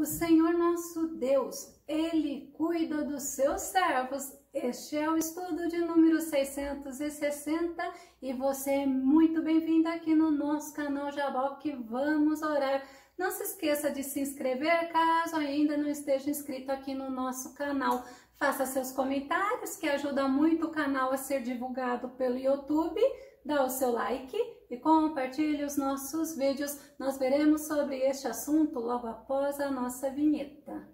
O Senhor nosso Deus, Ele cuida dos seus servos. Este é o estudo de número 660 e você é muito bem-vindo aqui no nosso canal Jaboque. Vamos orar. Não se esqueça de se inscrever caso ainda não esteja inscrito aqui no nosso canal. Faça seus comentários que ajuda muito o canal a ser divulgado pelo YouTube. Dá o seu like e compartilhe os nossos vídeos. Nós veremos sobre este assunto logo após a nossa vinheta.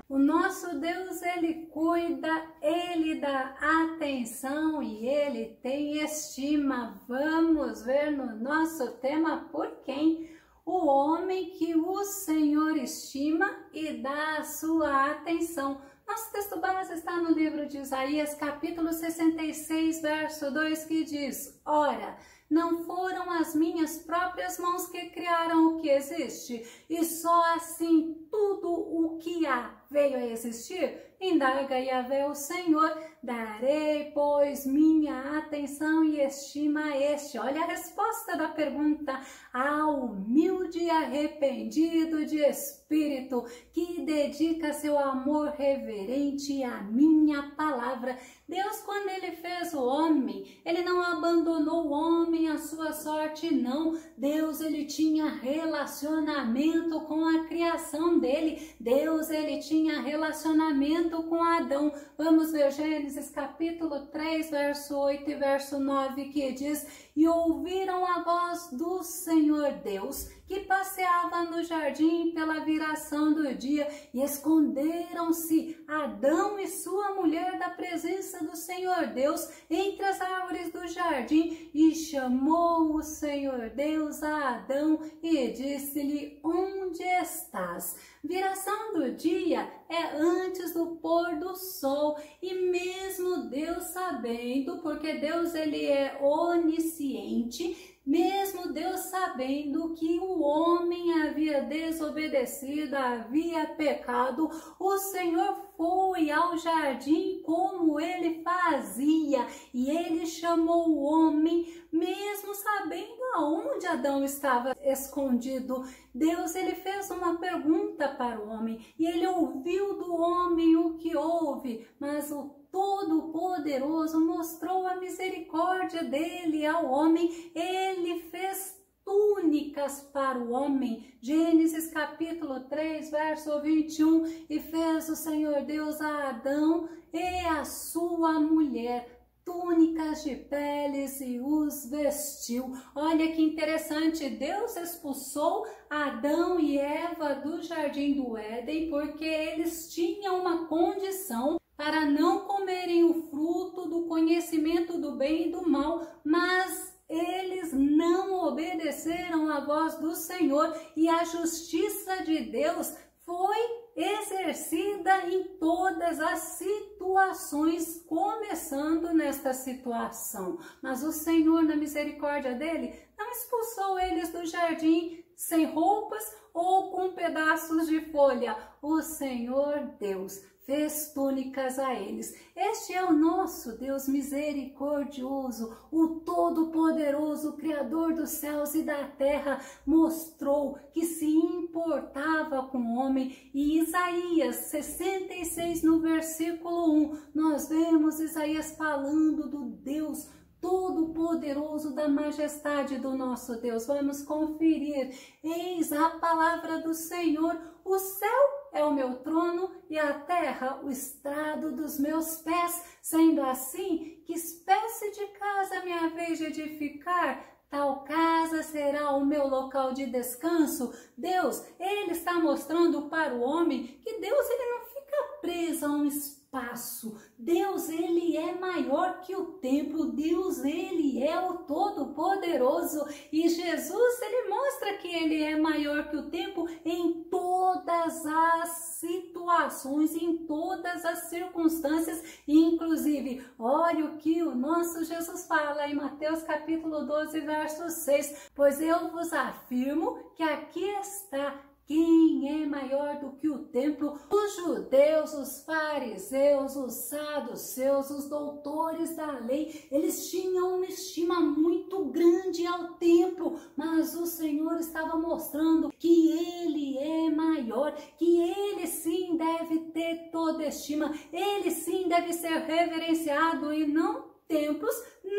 O nosso Deus, Ele cuida, Ele dá atenção e Ele tem estima. Vamos ver no nosso tema por quem? O homem que o Senhor estima e dá a sua atenção. Nosso texto base está no livro de Isaías, capítulo 66, verso 2, que diz: Ora, não foram as minhas próprias mãos que criaram o que existe, e só assim tudo o que há veio a existir? Indaga Yahvé o Senhor, darei, pois, minha atenção e estima a este. Olha a resposta da pergunta: ao humilde e arrependido de espírito, que dedica seu amor reverente à minha palavra. Deus, quando Ele fez o homem, Ele não abandonou o homem à sua sorte, não. Deus, Ele tinha relacionamento com a criação dele. Deus, Ele tinha relacionamento com Adão. Vamos ver Gênesis capítulo 3, verso 8 e verso 9, que diz: E ouviram a voz do Senhor Deus, que passeava no jardim pela viração do dia, e esconderam-se Adão e sua mulher da presença do Senhor Deus entre as árvores do jardim. E chamou o Senhor Deus a Adão e disse-lhe: Onde estás? Viração do dia é antes do pôr do sol, e mesmo Deus sabendo, porque Deus ele é onisciente, mesmo Deus sabendo que o homem havia desobedecido, havia pecado, o Senhor foi ao jardim como ele fazia, e ele chamou o homem, mesmo sabendo aonde Adão estava escondido. Deus ele fez uma pergunta para o homem, e ele ouviu do homem o que houve, mas o Todo-Poderoso mostrou a misericórdia dele ao homem. Ele fez túnicas para o homem. Gênesis capítulo 3, verso 21. E fez o Senhor Deus a Adão e a sua mulher túnicas de peles e os vestiu. Olha que interessante, Deus expulsou Adão e Eva do jardim do Éden porque eles tinham uma condição para não comerem o fruto do conhecimento do bem e do mal, mas eles não obedeceram à voz do Senhor, e a justiça de Deus foi exercida em todas as situações, começando nesta situação. Mas o Senhor, na misericórdia dele, não expulsou eles do jardim sem roupas ou com pedaços de folha. O Senhor Deus fez túnicas a eles. Este é o nosso Deus misericordioso, o Todo-Poderoso, Criador dos céus e da terra, mostrou que se importava com o homem. E Isaías 66, no versículo 1, nós vemos Isaías falando do Deus Todo-Poderoso, da majestade do nosso Deus. Vamos conferir. Eis a palavra do Senhor: o céu é o meu trono e a terra o estrado dos meus pés. Sendo assim, que espécie de casa me haveis de edificar? Tal casa será o meu local de descanso. Deus, ele está mostrando para o homem que Deus ele não fica preso a um espaço. Deus, ele é maior que o tempo. Deus, ele é o Todo-Poderoso. E Jesus, ele mostra que ele é maior que o tempo em todas as situações, em todas as circunstâncias. Inclusive, olha o que o nosso Jesus fala em Mateus capítulo 12, verso 6. Pois eu vos afirmo que aqui está quem é maior do que o templo? Os judeus, os fariseus, os saduceus, os doutores da lei, eles tinham uma estima muito grande ao templo, mas o Senhor estava mostrando que ele é maior, que ele sim deve ter toda estima, ele sim deve ser reverenciado e não templos,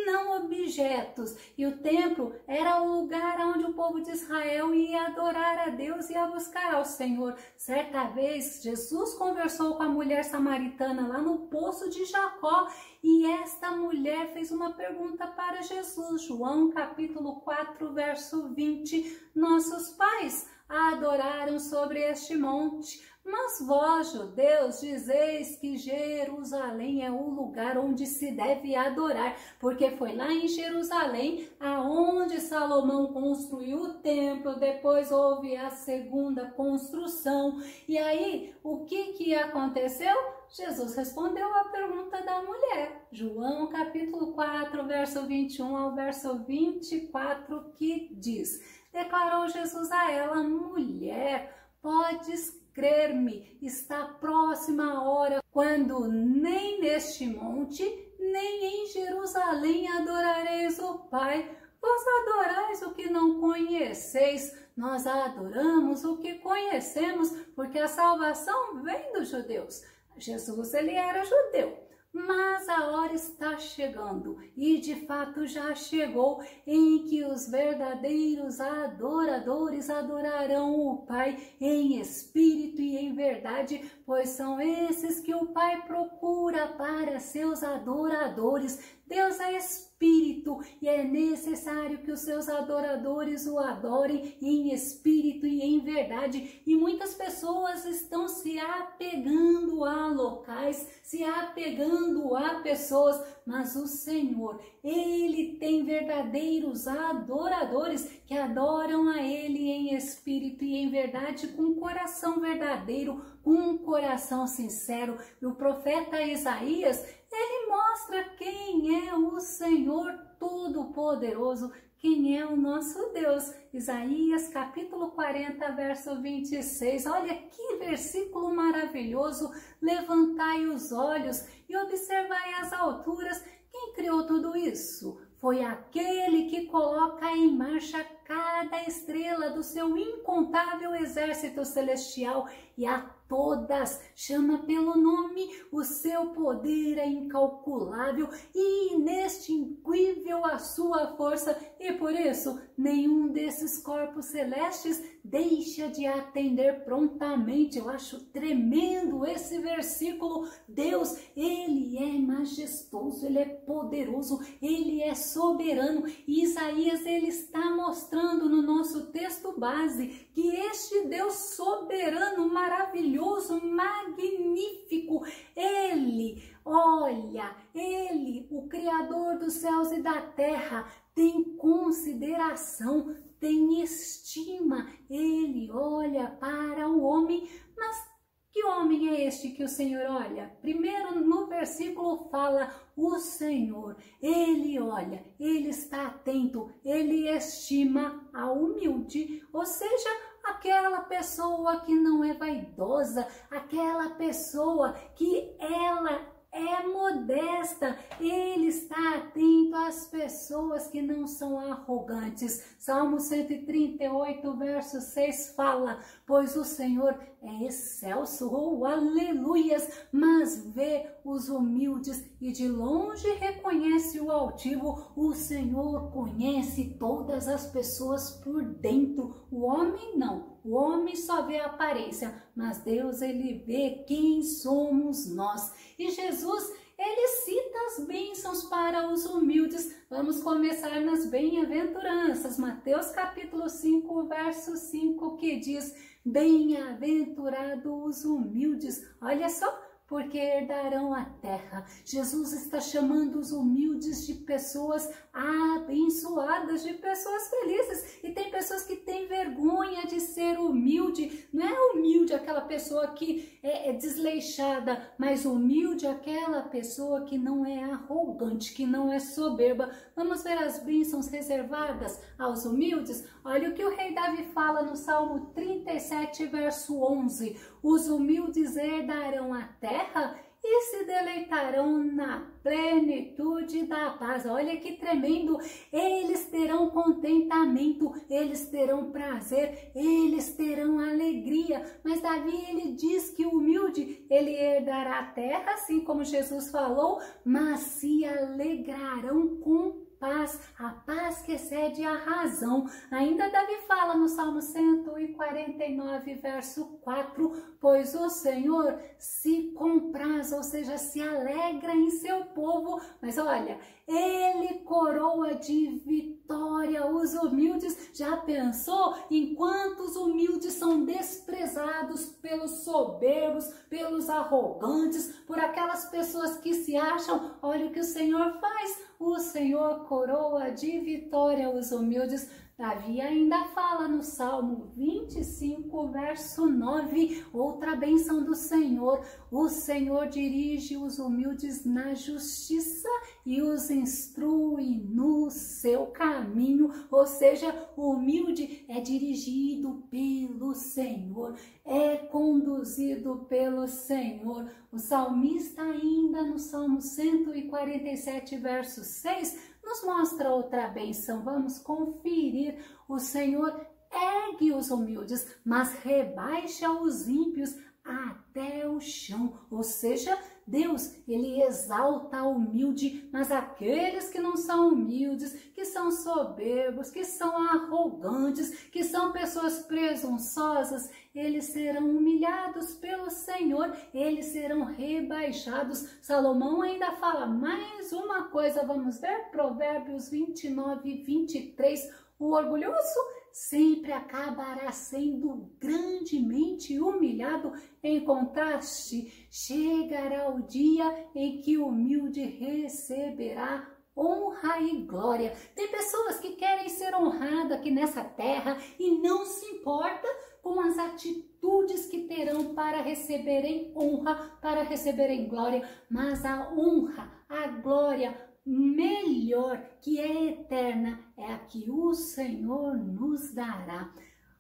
não objetos. E o templo era o lugar onde o povo de Israel ia adorar a Deus e ia buscar ao Senhor. Certa vez, Jesus conversou com a mulher samaritana lá no poço de Jacó e esta mulher fez uma pergunta para Jesus. João capítulo 4, verso 20. Nossos pais adoraram sobre este monte, mas vós, judeus, dizeis que Jerusalém é o lugar onde se deve adorar, porque foi lá em Jerusalém aonde Salomão construiu o templo, depois houve a segunda construção. E aí, o que aconteceu? Jesus respondeu a pergunta da mulher. João capítulo 4, verso 21 ao verso 24, que diz: declarou Jesus a ela: mulher, podes crer-me, está próxima a hora, quando nem neste monte, nem em Jerusalém adorareis o Pai. Vós adorais o que não conheceis, nós adoramos o que conhecemos, porque a salvação vem dos judeus. Jesus, ele era judeu. Mas a hora está chegando, e de fato já chegou, em que os verdadeiros adoradores adorarão o Pai em espírito e em verdade, pois são esses que o Pai procura para seus adoradores. Deus é espírito e é necessário que os seus adoradores o adorem em espírito e em verdade. E muitas pessoas estão se apegando a locais, se apegando a pessoas, mas o Senhor, ele tem verdadeiros adoradores que adoram a ele em espírito e em verdade, com um coração verdadeiro, com um coração sincero. E o profeta Isaías, ele mostra quem é o Senhor Todo-Poderoso, quem é o nosso Deus. Isaías capítulo 40, verso 26. Olha que versículo maravilhoso. Levantai os olhos e observai as alturas. Quem criou tudo isso? Foi aquele que coloca em marcha cada estrela do seu incontável exército celestial e a todas chama pelo nome. O seu poder é incalculável e inextinguível a sua força, e por isso nenhum desses corpos celestes deixa de atender prontamente. Eu acho tremendo esse versículo. Deus, ele é majestoso, ele é poderoso, ele é soberano. E Isaías, ele está mostrando no nosso texto base que este Deus soberano, maravilhoso, magnífico, ele, olha, ele, o Criador dos céus e da terra, tem consideração, tem estima, ele olha para o homem. Mas que homem é este que o Senhor olha? Primeiro no versículo fala o Senhor, ele olha, ele está atento, ele estima a humilde, ou seja, aquela pessoa que não é vaidosa, aquela pessoa que ela é modesta, ele está atento às pessoas que não são arrogantes. Salmo 138, verso 6 fala: pois o Senhor é excelso, oh, aleluias, mas vê os humildes e de longe reconhece o altivo. O Senhor conhece todas as pessoas por dentro, o homem não. O homem só vê a aparência, mas Deus, ele vê quem somos nós. E Jesus, ele cita as bênçãos para os humildes. Vamos começar nas bem-aventuranças. Mateus capítulo 5, verso 5, que diz: bem-aventurados os humildes. Olha só, porque herdarão a terra. Jesus está chamando os humildes de pessoas abençoadas, de pessoas felizes. E tem pessoas que têm vergonha de ser humilde. Não é humilde aquela pessoa que é desleixada, mas humilde aquela pessoa que não é arrogante, que não é soberba. Vamos ver as bênçãos reservadas aos humildes? Olha o que o rei Davi fala no Salmo 37, verso 11. Os humildes herdarão a terra e se deleitarão na plenitude da paz. Olha que tremendo! Eles terão contentamento, eles terão prazer, eles terão alegria. Mas Davi, ele diz que o humilde, ele herdará a terra, assim como Jesus falou, mas se alegrarão com paz, a paz que excede a razão. Ainda Davi fala no Salmo 149, verso 4, pois o Senhor se compraz, ou seja, se alegra em seu povo. Mas olha, ele coroa de vitória os humildes. Já pensou em quantos humildes são desprezados pelos soberbos, pelos arrogantes, por aquelas pessoas que se acham? Olha o que o Senhor faz. O Senhor coroa de vitória os humildes. Davi ainda fala no Salmo 25, verso 9, outra bênção do Senhor. O Senhor dirige os humildes na justiça e os instrui no seu caminho. Ou seja, o humilde é dirigido pelo Senhor, é conduzido pelo Senhor. O salmista ainda no Salmo 147, verso 6, nos mostra outra bênção. Vamos conferir. O Senhor ergue os humildes, mas rebaixa os ímpios até o chão. Ou seja, Deus, ele exalta o humilde, mas aqueles que não são humildes, que são soberbos, que são arrogantes, que são pessoas presunçosas, eles serão humilhados pelo Senhor, eles serão rebaixados. Salomão ainda fala mais uma coisa, vamos ver? Provérbios 29, 23, o orgulhoso sempre acabará sendo grandemente humilhado. Em contraste, chegará o dia em que o humilde receberá honra e glória. Tem pessoas que querem ser honradas aqui nessa terra e não se importa com as atitudes que terão para receberem honra, para receberem glória, mas a honra, a glória melhor, que é eterna, é a que o Senhor nos dará.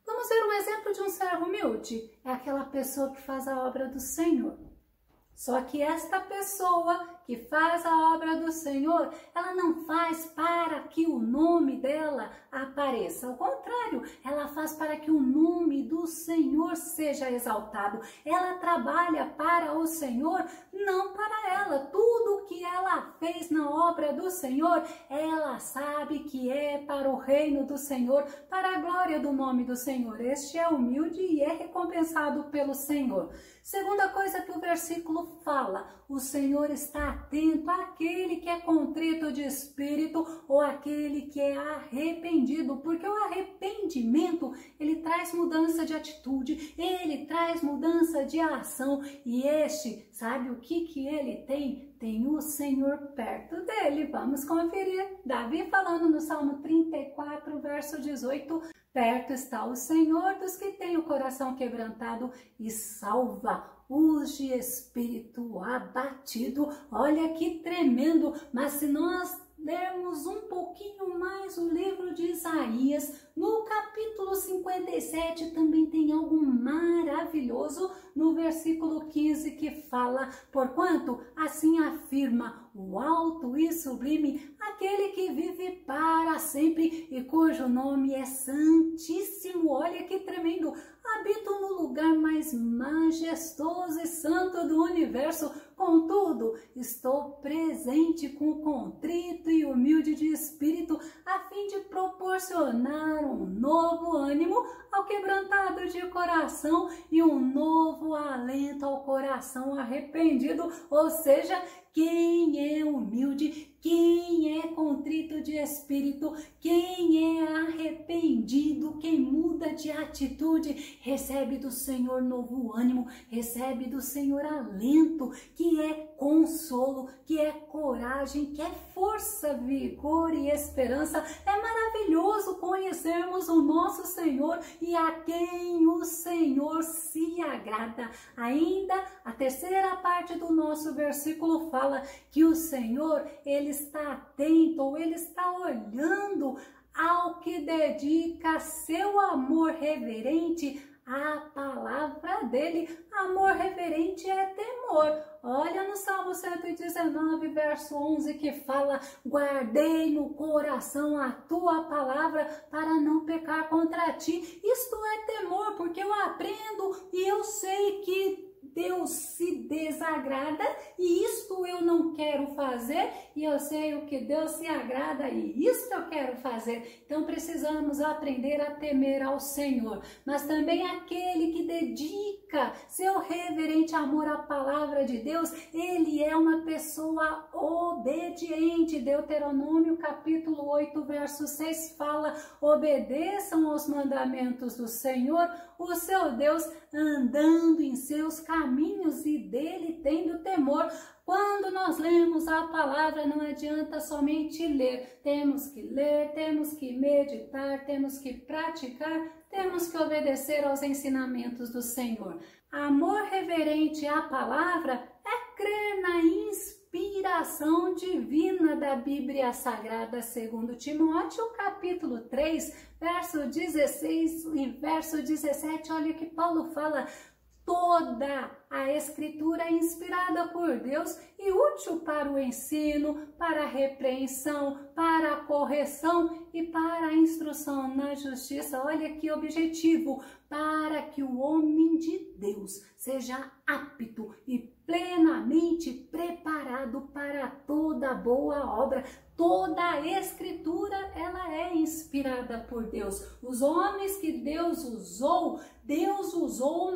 Vamos ver um exemplo de um servo humilde. É aquela pessoa que faz a obra do Senhor. Só que esta pessoa que faz a obra do Senhor, ela não faz para que o nome dela apareça. Ao contrário, ela faz para que o nome do Senhor seja exaltado. Ela trabalha para o Senhor, não para ela. Tudo que ela fez na obra do Senhor, ela sabe que é para o reino do Senhor, para a glória do nome do Senhor. Este é humilde e é recompensado pelo Senhor. Segunda coisa que o versículo fala, o Senhor está atento àquele que é contrito de espírito ou àquele que é arrependido, porque o arrependimento, ele traz mudança de atitude, ele traz mudança de ação, e este, sabe o que ele tem? Tem o Senhor perto dele. Vamos conferir. Davi falando no Salmo 34, verso 18, perto está o Senhor dos que têm o coração quebrantado e salva os de espírito abatido. Olha que tremendo, mas se nós lermos um pouquinho mais o livro de Isaías, no capítulo 57 também tem algo maravilhoso no versículo 15 que fala, porquanto assim afirma o alto e sublime, aquele que vive para sempre e cujo nome é santíssimo. Olha que tremendo, habito no lugar mais majestoso e santo do universo, contudo estou presente com o contrito e humilde de espírito, a fim de proporcionar um novo ânimo ao quebrantado de coração e um novo alento ao coração arrependido. Ou seja, quem é humilde, Quem é contrito de espírito, quem é arrependido, quem muda de atitude, recebe do Senhor novo ânimo, recebe do Senhor alento, que é consolo, que é coragem, que é força, vigor e esperança. É maravilhoso conhecermos o nosso Senhor e a quem o Senhor se agrada. Ainda a terceira parte do nosso versículo fala que o Senhor, ele está atento, ou ele está olhando ao que dedica seu amor reverente à palavra dele. Amor reverente é temor. Olha no Salmo 119, verso 11, que fala: guardei no coração a tua palavra para não pecar contra ti. Isto é temor, porque eu aprendo e eu sei que Deus se desagrada e isto eu não quero fazer, e eu sei o que Deus se agrada e isto eu quero fazer. Então precisamos aprender a temer ao Senhor, mas também aquele que dedica seu reverente amor à palavra de Deus, ele é uma pessoa obediente. Deuteronômio capítulo 8, verso 6 fala: obedeçam aos mandamentos do Senhor, o seu Deus, andando em seus caminhos e dele tendo temor. Quando nós lemos a palavra, não adianta somente ler. Temos que ler, temos que meditar, temos que praticar, temos que obedecer aos ensinamentos do Senhor. Amor reverente à palavra é crer na inspiração divina da Bíblia Sagrada, segundo Timóteo, capítulo 3, verso 16 e verso 17. Olha que Paulo fala: toda a Escritura é inspirada por Deus e útil para o ensino, para a repreensão, para a correção e para a instrução na justiça. Olha que objetivo: para que o homem de Deus seja apto e plenamente preparado para toda boa obra. Toda a Escritura, ela é inspirada por Deus. Os homens que Deus usou,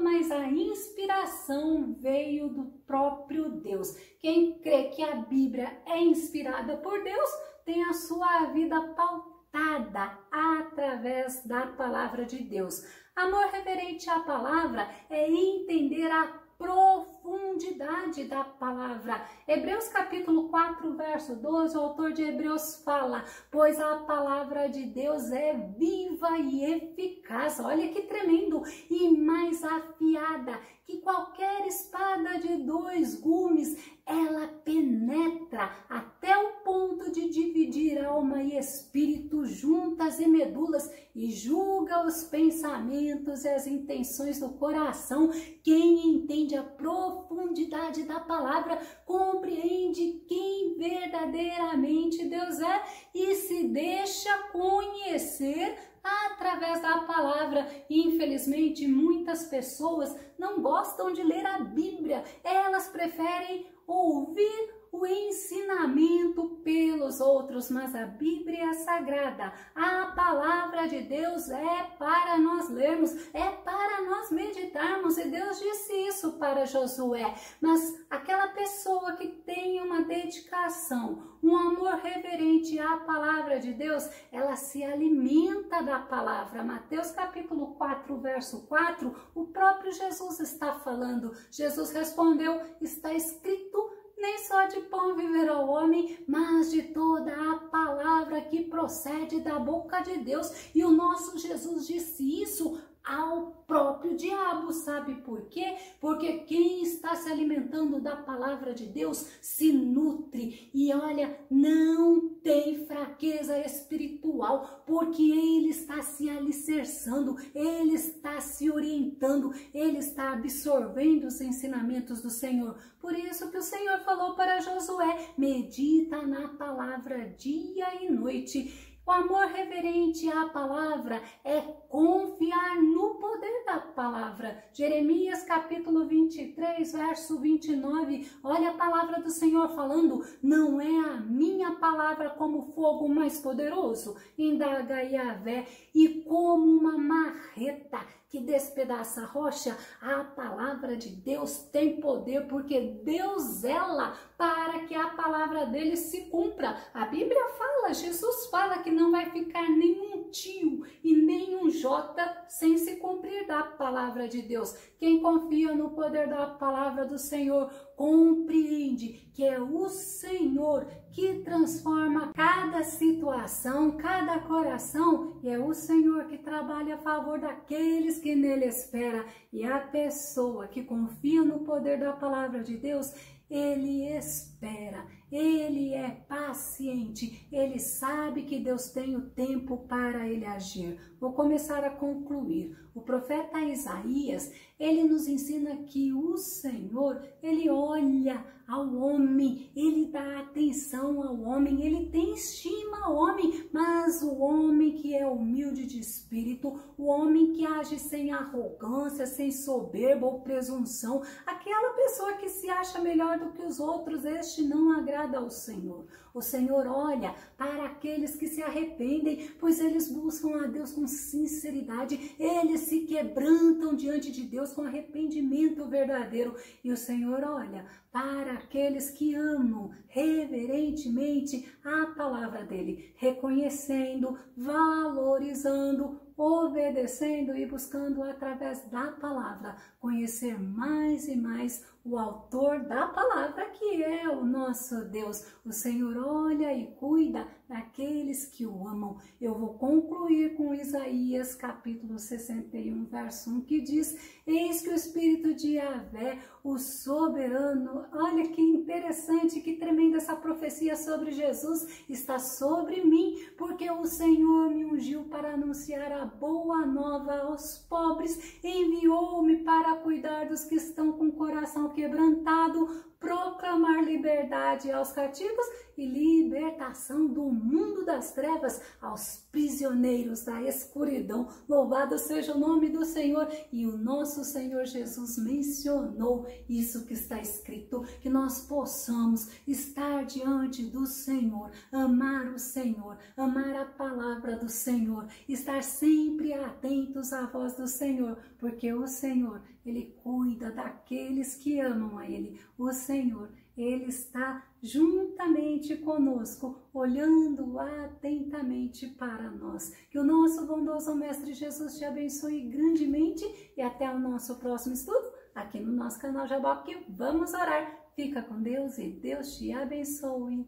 mas a inspiração veio do próprio Deus. Quem crê que a Bíblia é inspirada por Deus, tem a sua vida pautada através da palavra de Deus. Amor reverente à palavra é entender a profundidade da palavra. Hebreus capítulo 4, verso 12, o autor de Hebreus fala: pois a palavra de Deus é viva e eficaz. Olha que tremendo! E mais afiada que qualquer espada de 2 gumes, ela penetra até o ponto de dividir alma e espírito, juntas e medulas, e julga os pensamentos e as intenções do coração. Quem entende a profundidade da palavra compreende quem verdadeiramente Deus é e se deixa conhecer através da palavra. Infelizmente, muitas pessoas não gostam de ler a Bíblia. Elas preferem ouvir o ensinamento pelos outros, mas a Bíblia Sagrada, a palavra de Deus, é para nós lermos, é para nós meditarmos, e Deus disse isso para Josué. Mas aquela pessoa que tem uma dedicação, um amor reverente à palavra de Deus, ela se alimenta da palavra. Mateus capítulo 4, verso 4, o próprio Jesus está falando. Jesus respondeu: está escrito, nem só de pão viverá o homem, mas de toda a palavra que procede da boca de Deus. E o nosso Jesus disse isso ao próprio diabo. Sabe por quê? Porque quem está se alimentando da palavra de Deus se nutre. E olha, não tem fraqueza espiritual, porque ele está se alicerçando, ele está se orientando, ele está absorvendo os ensinamentos do Senhor. Por isso que o Senhor falou para Josué: medita na palavra dia e noite. O amor reverente à palavra é confiar no poder da palavra. Jeremias capítulo 23, verso 29, olha a palavra do Senhor falando: não é a minha palavra como fogo mais poderoso, indaga Yahvé, e como uma marreta que despedaça a rocha, a palavra de Deus tem poder, porque Deus zela para que a palavra dele se cumpra. A Bíblia fala, Jesus fala que não vai ficar nenhum tio e nenhum jota sem se cumprir da palavra de Deus. Quem confia no poder da palavra do Senhor compreende que é o Senhor que transforma cada situação, cada coração, e é o Senhor que trabalha a favor daqueles que nele esperam. E a pessoa que confia no poder da palavra de Deus, ele espera, ele é paciente, ele sabe que Deus tem o tempo para ele agir. Vou começar a concluir. O profeta Isaías, ele nos ensina que o Senhor, ele olha ao homem, ele dá atenção ao homem, ele tem estima ao homem, mas o homem que é humilde de espírito, o homem que age sem arrogância, sem soberba ou presunção, aquela pessoa que se acha melhor do que os outros, este não agrada ao Senhor. O Senhor olha para aqueles que se arrependem, pois eles buscam a Deus com sinceridade, eles se quebrantam diante de Deus com arrependimento verdadeiro. E o Senhor olha para aqueles que amam reverentemente a palavra dele, reconhecendo, valorizando, obedecendo e buscando através da palavra conhecer mais e mais o autor da palavra, que é o nosso Deus. O Senhor olha e cuida daqueles que o amam. Eu vou concluir com Isaías capítulo 61, verso 1, que diz: eis que o Espírito de Yahvé, o soberano, olha que interessante, que tremenda essa profecia sobre Jesus, está sobre mim, porque o Senhor me ungiu para anunciar a boa nova aos pobres, enviou-me para cuidar dos que estão com o coração quebrantado, proclamar liberdade aos cativos e libertação do mundo das trevas aos prisioneiros da escuridão. Louvado seja o nome do Senhor. E o nosso Senhor Jesus mencionou isso que está escrito, que nós possamos estar diante do Senhor, amar o Senhor, amar a palavra do Senhor, estar sempre atentos à voz do Senhor, porque o Senhor, ele cuida daqueles que amam a ele. O Senhor, ele está juntamente conosco, olhando atentamente para nós. Que o nosso bondoso Mestre Jesus te abençoe grandemente e até o nosso próximo estudo aqui no nosso canal Jaboque. Vamos orar. Fica com Deus e Deus te abençoe.